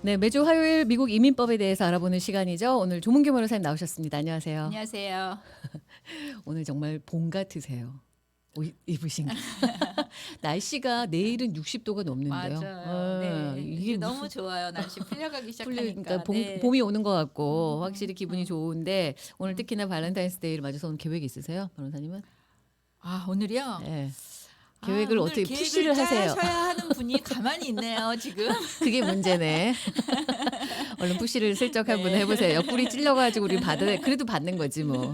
네, 매주 화요일 미국 이민법에 대해서 알아보는 시간이죠. 오늘 조문규 변호사님 나오셨습니다. 안녕하세요. 안녕하세요. 오늘 정말 봄 같으세요. 옷 입으신 게. 날씨가 내일은 60도가 넘는데요. 맞아요. 네. 이게 이제 무슨 너무 좋아요. 날씨 풀려가기 그러니까 시작하니까. 네. 봄이 오는 것 같고 확실히 기분이 좋은데 오늘 음. 특히나 발렌타인스데이를 맞아서 오늘 계획이 있으세요, 변호사님은? 아, 오늘이요? 네. 계획을 오늘 어떻게 계획을 푸시를 하세요? 짜셔야 하는 분이 가만히 있네요, 지금. 그게 문제네. 얼른 푸시를 슬쩍 한번 네. 해보세요. 옆구리 찔려가지고 우리 그래도 받는 거지 뭐.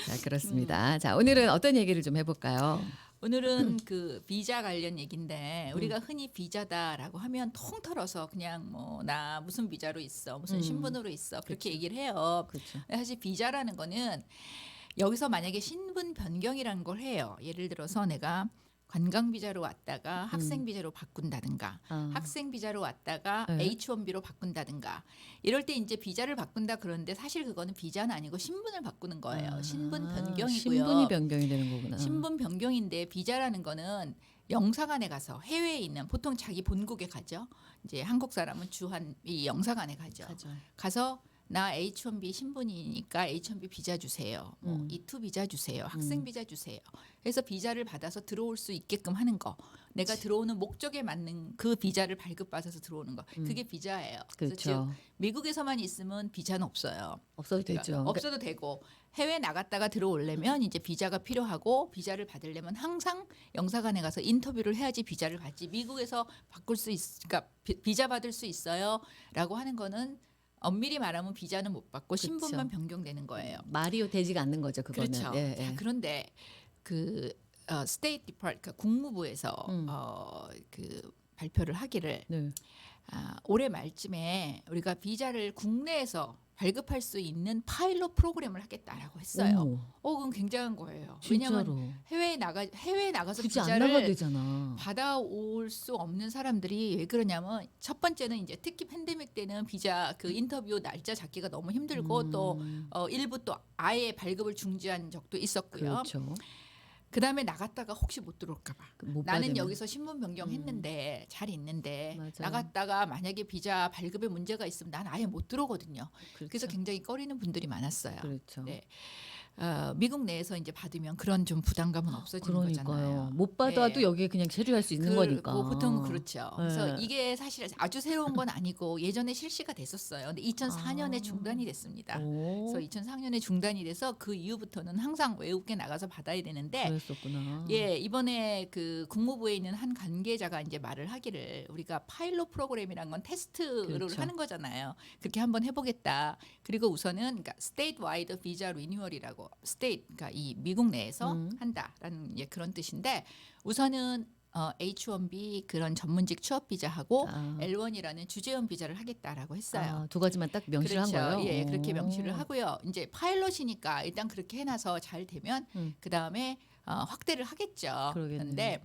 자, 그렇습니다. 자, 오늘은 어떤 얘기를 좀 해볼까요? 오늘은 그 비자 관련 얘기인데 우리가 흔히 비자다라고 하면 통틀어서 그냥 뭐 나 무슨 비자로 있어, 무슨 신분으로 있어 그렇게 얘기를 해요. 그렇죠. 사실 비자라는 거는 여기서 만약에 신분 변경이라는 걸 해요. 예를 들어서 내가 관광 비자로 왔다가 학생 비자로 바꾼다든가 학생 비자로 왔다가 네. H1B로 바꾼다든가 이럴 때 이제 비자를 바꾼다 그러는데 사실 그거는 비자는 아니고 신분을 바꾸는 거예요. 신분 변경이고요. 신분이 변경이 되는 거구나. 신분 변경인데 비자라는 거는 영사관에 가서 해외에 있는 보통 자기 본국에 가죠. 이제 한국 사람은 주한 이 영사관에 가죠. 가서 나 H1B 신분이니까 H1B 비자 주세요. 뭐 E2 비자 주세요. 학생 비자 주세요. 그래서 비자를 받아서 들어올 수 있게끔 하는 거. 내가 들어오는 목적에 맞는 그 비자를 발급받아서 들어오는 거. 그게 비자예요. 그래서 그렇죠. 즉 미국에서만 있으면 비자는 없어요. 없어도 그러니까 되죠. 없어도 되고 해외 나갔다가 들어오려면 이제 비자가 필요하고 비자를 받으려면 항상 영사관에 가서 인터뷰를 해야지 비자를 받지. 미국에서 바꿀 수 그러니까 비자 받을 수 있어요라고 하는 거는 엄밀히 말하면 비자는 못 받고 신분만 변경되는 거예요. 말이 되지가 않는 거죠, 그거는. 그렇죠. 예, 자, 예. 그런데 그 스테이트 디파트 그러니까 국무부에서 그 발표를 하기를 네. 올해 말쯤에 우리가 비자를 국내에서 발급할 수 있는 파일럿 프로그램을 하겠다라고 했어요. 그건 굉장한 거예요. 진짜로. 왜냐하면 해외에 나가서 굳이 안 비자를 나가도 되잖아. 받아올 수 없는 사람들이 왜 그러냐면 첫 번째는 이제 특히 팬데믹 때는 비자 그 인터뷰 날짜 잡기가 너무 힘들고 또 일부 또 아예 발급을 중지한 적도 있었고요. 그렇죠. 그다음에 나갔다가 혹시 못 들어올까 봐. 못 나는 받으면. 여기서 신분 변경했는데 잘 있는데 맞아요. 나갔다가 만약에 비자 발급에 문제가 있으면 난 아예 못 들어오거든요. 그렇죠. 그래서 굉장히 꺼리는 분들이 많았어요. 그렇죠. 네. 미국 내에서 이제 받으면 그런 좀 부담감은 없어지는 그러니까요. 거잖아요. 못 받아도 네. 여기에 그냥 체류할 수 있는 거니까. 뭐 보통 그렇죠. 그래서 네. 이게 사실 아주 새로운 건 아니고 예전에 실시가 됐었어요. 근데 2004년에 중단이 됐습니다. 그래서 2004년에 중단이 돼서 그 이후부터는 항상 외국에 나가서 받아야 되는데 그랬었구나. 예, 이번에 그 국무부에 있는 한 관계자가 이제 말을 하기를 우리가 파일럿 프로그램이란 건 테스트를 그렇죠. 하는 거잖아요. 그렇게 한번 해보겠다. 그리고 우선은 그러니까 스테이트 와이드 비자 리뉴얼이라고 스테이트 그러니까 이 미국 내에서 한다라는 예, 그런 뜻인데 우선은 H1B 그런 전문직 취업 비자하고 L1이라는 주재원 비자를 하겠다라고 했어요. 두 가지만 딱 명시를 그렇죠. 한 거예요. 예, 그렇게 명시를 하고요. 이제 파일럿이니까 일단 그렇게 해놔서 잘 되면 그 다음에 확대를 하겠죠. 그런데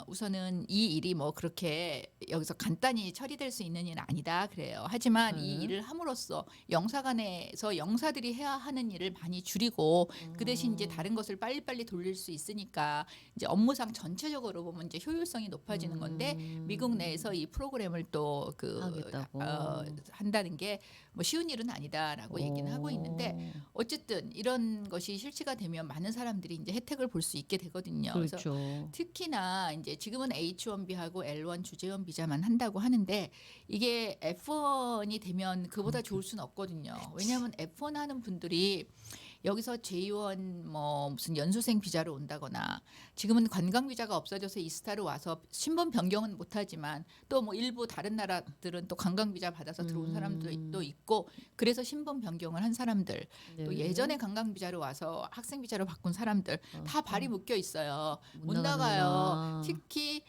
우선은 이 일이 뭐 그렇게 여기서 간단히 처리될 수 있는 일은 아니다 그래요. 하지만 이 일을 함으로써 영사관에서 영사들이 해야 하는 일을 많이 줄이고 그 대신 이제 다른 것을 빨리빨리 돌릴 수 있으니까 이제 업무상 전체적으로 보면 이제 효율성이 높아지는 건데 미국 내에서 이 프로그램을 또 그 하겠다고. 한다는 게 뭐 쉬운 일은 아니다라고 얘기는 하고 있는데 어쨌든 이런 것이 실시가 되면 많은 사람들이 이제 혜택을 볼 수 있게 되거든요. 그렇죠. 그래서 특히나 이제 지금은 H1B하고 L1 주재원 비자만 한다고 하는데 이게 F1이 되면 그보다 좋을 수는 없거든요. 왜냐하면 F1 하는 분들이 여기서 J1 뭐 무슨 연수생 비자로 온다거나 지금은 관광 비자가 없어져서 이스타로 와서 신분 변경은 못하지만 또 뭐 일부 다른 나라들은 또 관광 비자 받아서 들어온 사람들도 있고 그래서 신분 변경을 한 사람들 또 예전에 관광 비자로 와서 학생 비자로 바꾼 사람들 다 발이 묶여 있어요. 못 나가요. 특히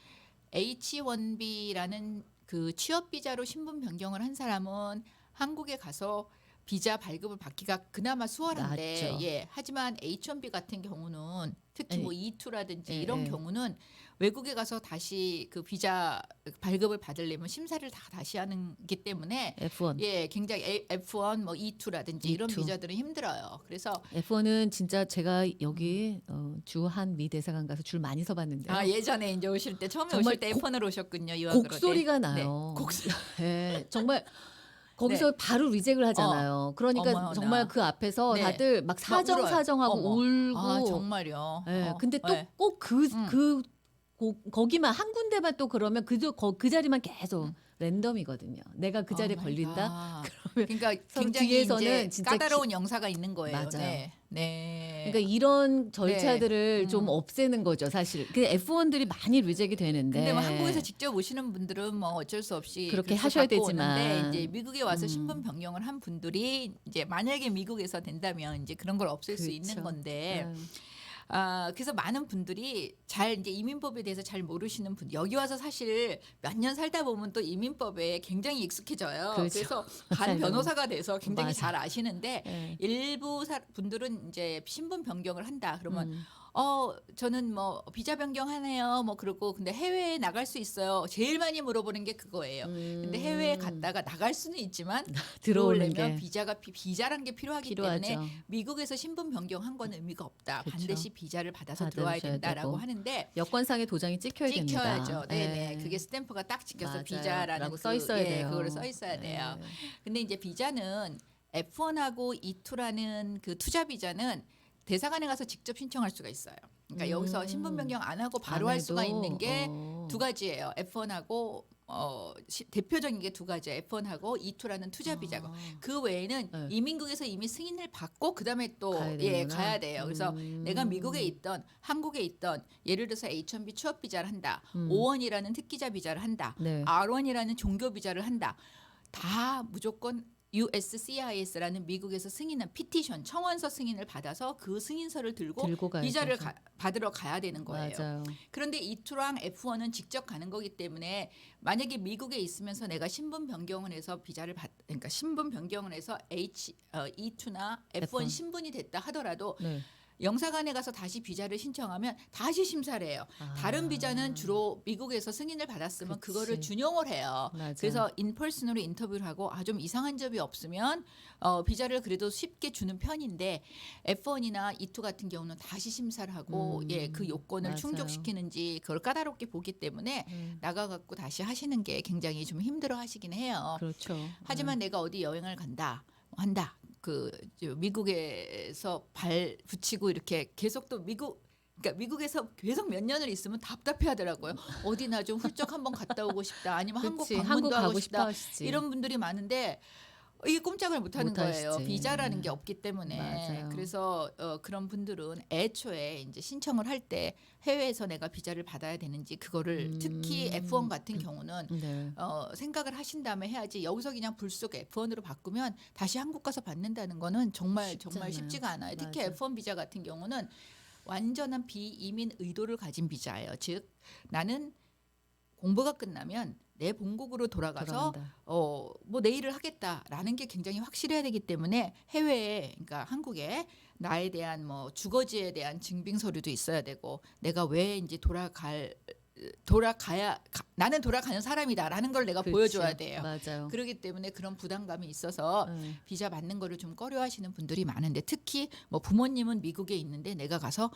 H1B라는 그 취업 비자로 신분 변경을 한 사람은 한국에 가서 비자 발급을 받기가 그나마 수월한데 낫죠. 예. 하지만 H1B 같은 경우는 특히 뭐 E2라든지 이런 경우는 외국에 가서 다시 그 비자 발급을 받으려면 심사를 다 다시 하는기 때문에 F1. 예, 굉장히 F1 뭐 E2라든지 이런 E2. 비자들은 힘들어요. 그래서 F1은 진짜 제가 여기 주한 미 대사관 가서 줄 많이 서봤는데요. 예전에 이제 오실 때 처음에 정말 오실 때 F1으로 오셨군요. 유학으로. 곡소리가 네. 나요. 곡소 네, 정말 거기서 바로 리젝을 하잖아요. 그러니까 어머나. 정말 그 앞에서 네. 다들 막 울어요. 사정하고 어머. 울고. 아, 정말요. 네, 근데 또 네. 꼭 거기만 한 군데만 또 그러면 그 자리만 계속 랜덤이거든요. 내가 그 자리에 오 마이 걸린다. 갓. 그러면 그러니까 서로 굉장히 뒤에서는 이제 진짜 까다로운 영사가 있는 거예요. 맞아요. 네. 네. 그러니까 이런 절차들을 네. 좀 없애는 거죠, 사실. 근데 F1들이 많이 리젝이 되는데. 근데 뭐 한국에서 직접 오시는 분들은 뭐 어쩔 수 없이 그렇게 그래서 하셔야 갖고 되지만. 오는데 이제 미국에 와서 신분 변경을 한 분들이 이제 만약에 미국에서 된다면 이제 그런 걸 없앨 수 있는 그렇죠. 건데 그래서 많은 분들이 잘 이제 이민법에 대해서 잘 모르시는 분 여기 와서 사실 몇 년 살다 보면 또 이민법에 굉장히 익숙해져요. 그렇죠. 그래서 맞아요. 반 변호사가 돼서 굉장히 맞아. 잘 아시는데 네. 일부 분들은 이제 신분 변경을 한다 그러면 음. 저는 뭐 비자 변경하네요. 뭐 그러고 근데 해외에 나갈 수 있어요. 제일 많이 물어보는 게 그거예요. 근데 해외에 갔다가 나갈 수는 있지만 들어오는 들어오려면 게 비자란 게 필요하기 필요하죠. 때문에 미국에서 신분 변경한 건 의미가 없다. 그쵸. 반드시 비자를 받아서 받으셔야 들어와야 된다라고 되고. 하는데 여권상의 도장이 찍혀야 됩니다. 찍혀야죠. 네네. 그게 스탬프가 딱 찍혀서 맞아요. 비자라는 라고 써 있어야 돼요. 그거를 써 있어야 돼요. 네. 근데 이제 비자는 F1하고 E2라는 그 투자 비자는 대사관에 가서 직접 신청할 수가 있어요. 그러니까 여기서 신분 변경 안 하고 바로 안 할 수가 해도, 있는 게 두 가지예요. F1하고 대표적인 게 두 가지예요. F1하고 E2라는 투자 비자고. 그 외에는 네. 이민국에서 이미 승인을 받고 그다음에 또 가야 되는구나. 가야 돼요. 그래서 내가 미국에 있던 한국에 있던 예를 들어서 H1B 취업 비자를 한다. O1이라는 특기자 비자를 한다. 네. R1이라는 종교 비자를 한다. 다 무조건 USCIS라는 미국에서 승인한 피티션 청원서 승인을 받아서 그 승인서를 들고 가야 비자를 되죠. 받으러 가야 되는 거예요. 맞아요. 그런데 E2랑 F1은 직접 가는 거기 때문에 만약에 미국에 있으면서 내가 신분 변경을 해서 그러니까 신분 변경을 해서 E2나 F1 F1. 신분이 됐다 하더라도 네. 영사관에 가서 다시 비자를 신청하면 다시 심사를 해요. 다른 비자는 주로 미국에서 승인을 받았으면 그치. 그거를 준용을 해요. 맞아. 그래서 인펄슨으로 인터뷰를 하고 좀 이상한 점이 없으면 비자를 그래도 쉽게 주는 편인데 F1이나 E2 같은 경우는 다시 심사를 하고 그 요건을 맞아요. 충족시키는지 그걸 까다롭게 보기 때문에 나가갖고 다시 하시는 게 굉장히 좀 힘들어 하시긴 해요. 그렇죠. 하지만 내가 어디 여행을 한다. 미국에서 발 붙이고 이렇게 계속 또 그러니까 미국에서 계속 몇 년을 있으면 답답해 하더라고요. 어디나 좀 훌쩍 한번 갔다 오고 싶다. 아니면 한국 그치, 방문도 하고 가고 싶다. 하시지. 이런 분들이 많은데 이게 꼼짝을 못 하는 못 거예요. 하시지. 비자라는 게 없기 때문에. 맞아요. 그래서 그런 분들은 애초에 이제 신청을 할 때 해외에서 내가 비자를 받아야 되는지 그거를 특히 F1 같은 경우는 네. 생각을 하신 다음에 해야지 여기서 그냥 불쑥 F1으로 바꾸면 다시 한국 가서 받는다는 거는 정말 쉽잖아요. 쉽지가 않아요. 특히 맞아. F1 비자 같은 경우는 완전한 비이민 의도를 가진 비자예요. 즉 나는 공부가 끝나면 내 본국으로 돌아가서 돌아간다. 뭐 내일을 하겠다라는 게 굉장히 확실해야 되기 때문에 해외에 그러니까 한국에 나에 대한 뭐 주거지에 대한 증빙 서류도 있어야 되고 내가 왜 이제 나는 돌아가는 사람이다라는 걸 내가 그치. 보여줘야 돼요. 맞아요. 그렇기 때문에 그런 부담감이 있어서 비자 받는 거를 좀 꺼려하시는 분들이 많은데 특히 뭐 부모님은 미국에 있는데 내가 가서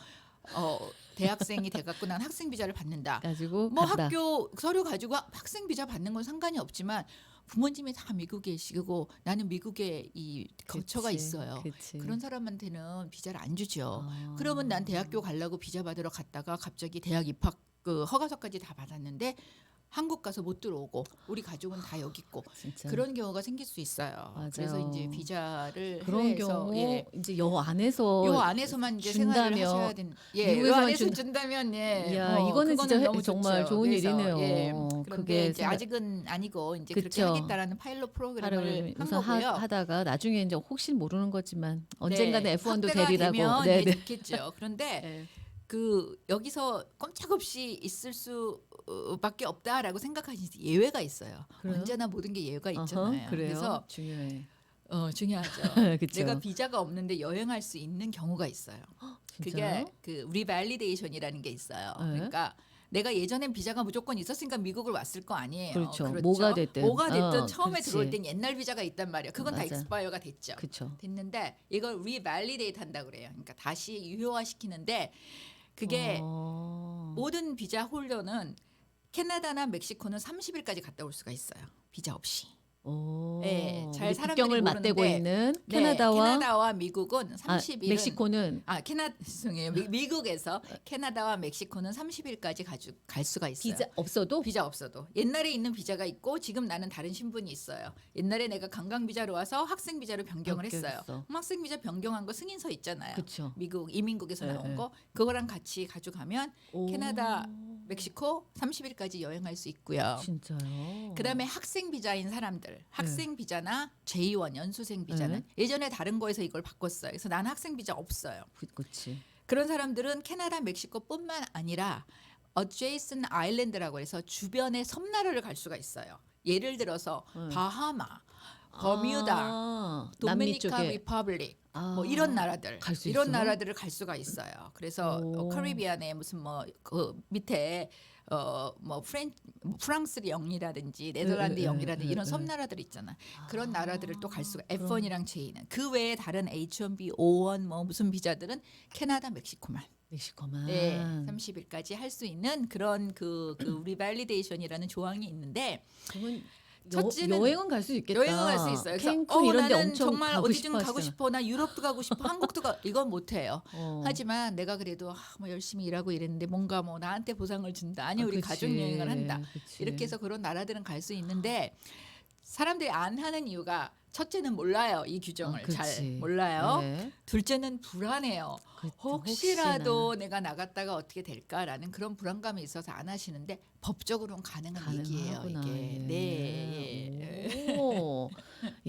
대학생이 돼갖고 난 학생 비자를 받는다. 가지고 뭐 간다. 학교 서류 가지고 학생 비자 받는 건 상관이 없지만 부모님이 다 미국에 계시고 나는 미국에 이 거처가 그치, 있어요. 그치. 그런 사람한테는 비자를 안 주죠. 아. 그러면 난 대학교 가려고 비자 받으러 갔다가 갑자기 대학 입학 그 허가서까지 다 받았는데 한국 가서 못 들어오고 우리 가족은 다 여기 있고 진짜. 그런 경우가 생길 수 있어요. 맞아요. 그래서 이제 비자를 그런 해외에서, 경우 예. 이제 요 안에서 요 안에서만 이제 생활을 준다며. 하셔야 되는. 예, 요 미국에서만 안에서 준다면 이야, 이거는 진짜 그거는 정말 좋죠. 좋은 그래서, 일이네요. 예, 그게 그런데 이제 생각- 아직은 아니고 이제 그쵸. 그렇게 하겠다라는 파일럿 프로그램을 한 우선 거고요. 하다가 나중에 이제 혹시 모르는 거지만 언젠가는 네, F1도 확대가 되리라고. 되면 네, 예, 네. 좋겠죠. 그런데 네. 여기서 꼼짝없이 있을 수밖에 없다라고 생각하시는 예외가 있어요. 그래요? 언제나 모든 게 예외가 어허, 있잖아요. 그래요. 그래서 중요해. 중요하죠. 그쵸. 내가 비자가 없는데 여행할 수 있는 경우가 있어요. 진짜요? 그게 그 리밸리데이션이라는 게 있어요. 네. 그러니까 내가 예전엔 비자가 무조건 있었으니까 미국을 왔을 거 아니에요. 그렇죠. 뭐가 됐든. 처음에 그렇지. 들어올 땐 옛날 비자가 있단 말이에요. 그건 다 맞아. 익스파이어가 됐죠. 그렇죠. 됐는데 이걸 리밸리데이트 한다 그래요. 그러니까 다시 유효화 시키는데 그게 모든 비자 홀더는 캐나다나 멕시코는 30일까지 갔다 올 수가 있어요. 비자 없이. 네, 잘 우리 사람들이 국경을 맞대고 모르는데, 있는 네, 캐나다와 캐나다와 미국은 30일은 멕시코는 죄송해요. 미국에서 캐나다와 멕시코는 30일까지 갈 수가 있어요. 비자 없어도 비자 없어도 옛날에 있는 비자가 있고 지금 나는 다른 신분이 있어요. 옛날에 내가 관광 비자로 와서 학생 비자로 변경을 했어요. 그럼 학생 비자 변경한 거 승인서 있잖아요. 그렇죠. 미국 이민국에서 네, 나온 네. 거 그거랑 같이 가져가면 캐나다, 멕시코 30일까지 여행할 수 있고요. 진짜요. 그다음에 학생 비자인 사람들, 학생 비자나 J1 연수생 비자는 네. 예전에 다른 거에서 이걸 바꿨어요. 그래서 나는 학생 비자 없어요. 그렇지. 그런 사람들은 캐나다, 멕시코뿐만 아니라 adjacent island라고 해서 주변의 섬나라를 갈 수가 있어요. 예를 들어서 바하마, 버뮤다, 남미 도미니카 쪽에 리퍼블릭 뭐 이런 나라들 갈수 이런 있어? 나라들을 갈 수가 있어요. 그래서 오. 카리비안에 무슨 뭐 그 밑에 뭐 프랑스 영이라든지 네덜란드 영이라든지 이런 섬나라들 있잖아. 그런 나라들을 또 갈 수가 F1이랑 J는 그 외에 다른 H1B, O1 뭐 무슨 비자들은 캐나다, 멕시코만. 멕시코만. 네, 30일까지 할 수 있는 그런 그 리밸리데이션이라는 조항이 있는데 그러면 첫째는 여행은 갈 수 있겠다. 여행을 갈 수 있어요. 그래서 캔쿤 이런 데 나는 엄청 정말 가고 어디 좀 싶어 가고 하시잖아. 싶어. 나 유럽도 가고 싶어. 한국도 이건 못 해요. 어. 하지만 내가 그래도 뭐 열심히 일하고 이랬는데 뭔가 뭐 나한테 보상을 준다. 아니 우리 그치. 가족 여행을 한다. 그치. 이렇게 해서 그런 나라들은 갈 수 있는데 사람들이 안 하는 이유가 첫째는 몰라요. 이 규정을 그치. 잘 몰라요. 네. 둘째는 불안해요. 그쵸, 혹시라도 내가 나갔다가 어떻게 될까라는 그런 불안감이 있어서 안 하시는데 법적으로는 가능한 얘기예요. 가능하구나. 이게. 네. 오.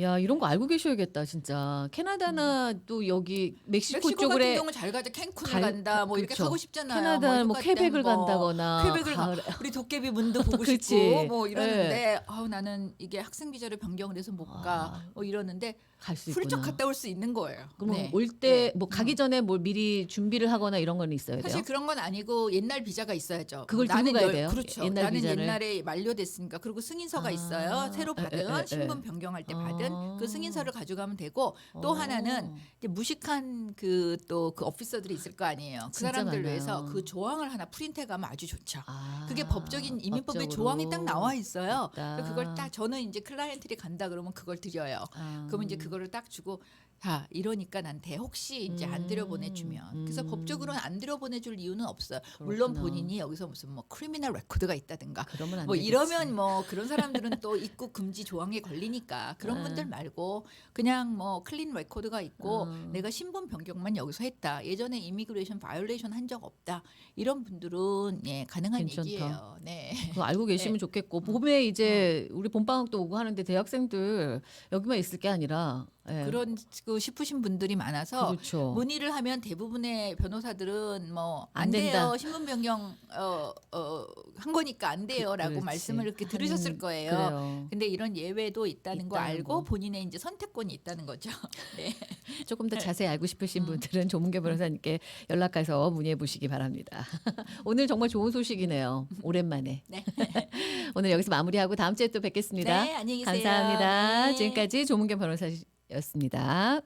야, 이런 거 알고 계셔야겠다, 진짜. 캐나다나 또 여기 멕시코 멕시코 같은 쪽에 경우는 잘 가죠. 캔쿤을 간다. 뭐 이렇게 그쵸. 가고 싶잖아요. 캐나다 뭐 휴가 퀘벡을 때는 뭐 간다거나 퀘벡을 가. 가을에 우리 도깨비 문도 보고 그치. 싶고 뭐 이러는데 아우 나는 이게 학생 비자를 변경을 해서 못 가. 아. 뭐 이러는데 갈 수 훌쩍 있구나. 갔다 올 수 있는 거예요. 그럼 네. 올 때 뭐 가기 전에 뭘 미리 준비를 하거나 이런 건 있어야 돼요? 사실 그런 건 아니고 옛날 비자가 있어야죠. 그걸 들고 나는 가야 돼요? 그렇죠. 옛날 나는 비자를? 옛날에 만료됐으니까 그리고 승인서가 아. 있어요. 새로 받은 신분 변경할 때 받은 그 승인서를 가져가면 되고 또 하나는 이제 무식한 그 또 그 오피서들이 있을 거 아니에요. 그 진짜 사람들 많아요. 위해서 그 조항을 하나 프린트해 가면 아주 좋죠. 아, 그게 법적인 이민법에 법적으로 조항이 딱 나와 있어요. 있다. 그래서 그걸 딱 저는 이제 클라이언트리 간다 그러면 그걸 드려요. 그러면 이제 그거를 딱 주고 자 이러니까 나한테 혹시 이제 안 들여보내주면 그래서 법적으로는 안 들여보내줄 이유는 없어요. 물론 그렇구나. 본인이 여기서 무슨 뭐 크리미널 레코드가 있다든가 그러면 안 뭐 되겠지. 이러면 뭐 그런 사람들은 또 입국 금지 조항에 걸리니까 그런 아. 분들 말고 그냥 뭐 클린 레코드가 있고 아. 내가 신분 변경만 여기서 했다. 예전에 이미그레이션 바이올레이션 한 적 없다. 이런 분들은 예 가능한 괜찮다. 얘기예요. 네. 그거 알고 계시면 좋겠고 봄에 이제 우리 봄방학도 오고 하는데 대학생들 여기만 있을 게 아니라 예. 그런 그 싶으신 분들이 많아서 그렇죠. 문의를 하면 대부분의 변호사들은 뭐 안 안 돼요. 된다. 신분 변경 한 거니까 안 돼요라고 그렇지. 말씀을 이렇게 들으셨을 거예요. 그래요. 근데 이런 예외도 있다는 거 있다는 알고 거. 본인의 이제 선택권이 있다는 거죠. 네. 조금 더 자세히 알고 싶으신 분들은 조문계 변호사님께 연락해서 문의해 보시기 바랍니다. 오늘 정말 좋은 소식이네요. 오랜만에. 네. 오늘 여기서 마무리하고 다음 주에 또 뵙겠습니다. 네, 안녕히 계세요. 감사합니다. 네. 지금까지 조문계 변호사였습니다.